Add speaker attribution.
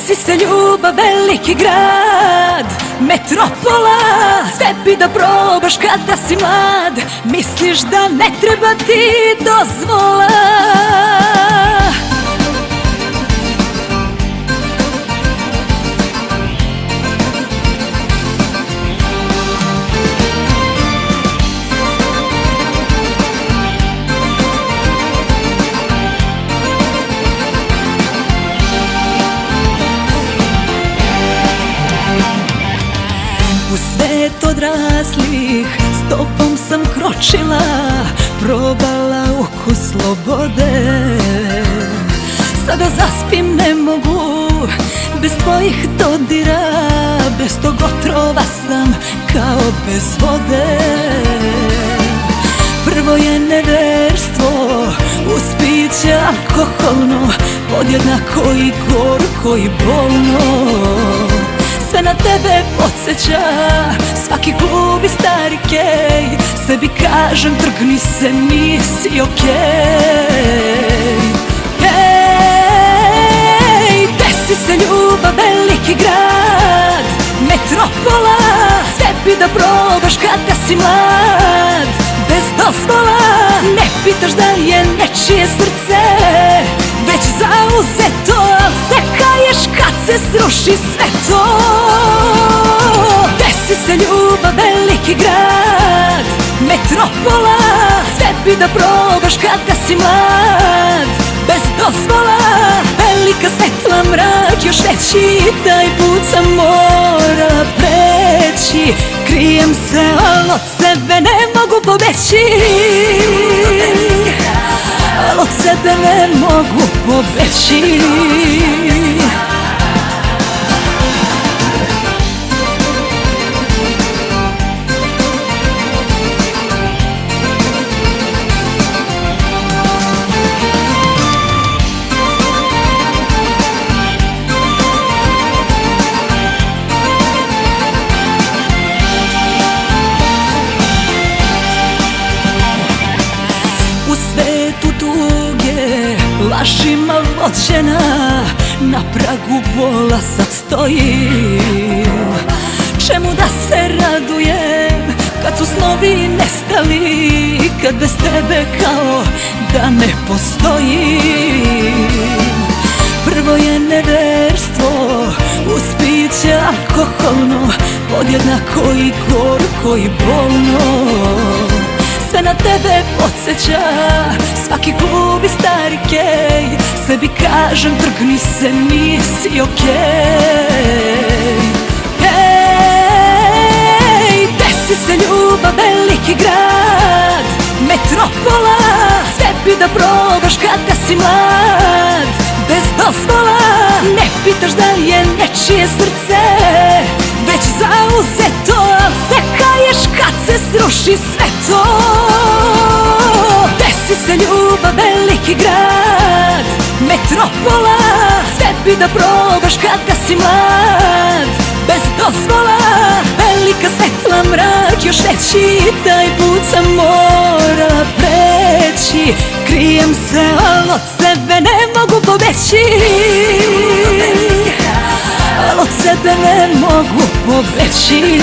Speaker 1: Desi se ljubav, veliki grad, metropola. Sve bi da probaš kada si mlad, misliš da ne treba ti dozvola. U svet odraslih s tobom sam kročila, probala ukus slobode. Sada zaspim ne mogu, bez tvojih dodira, bez tog otrova sam kao bez vode. Prvo je neverstvo, uz piće alkoholno, podjednako i gorko i bolno. Sve na tebe podsjeća, svaki klub i stari kej. Sebi kažem, trgni se, nisi okej. Hej, desi se ljubav, veliki grad, metropola. Sve bi da probaš kada si mlad, bez dozvola. Ne pitaš da je nečije srce već zauzeto, al se kaješ kad se sruši sve to. Desi se ljubav, veliki grad, metropola. Sve bi da probaš kada si mlad, bez dozvola. Velika svetla, mrak još veći, taj put sam morala preći. Krijem se, al od sebe ne mogu pobeći, al od sebe ne mogu pobeći. U svetu tuge, lažima vođena, na pragu bola sad stojim. Čemu da se radujem kad su snovi nestali, kad bez tebe kao da ne postojim. Prvo je neverstvo, uz piće alkoholno, podjednako i gorko i bolno. Sve na tebe podsjeća, svaki klub i stari kej. Sebi kažem, trgni se, nisi okej. Hej, desi se ljubav, veliki grad, metropola. Sve bi da probaš kada si mlad, bez dozvola. Ne pitaš da je nečije srce već zauzeto, al se kaješ kad se sruši sve to. Desi se ljubav, veliki grad, metropola. Sve bi da probaš kada si mlad, bez dozvola. Velika svetla, mrak još veći, taj put sam morala preći. Krijem se, al od sebe ne mogu pobeći, al od sebe ne mogu pobeći.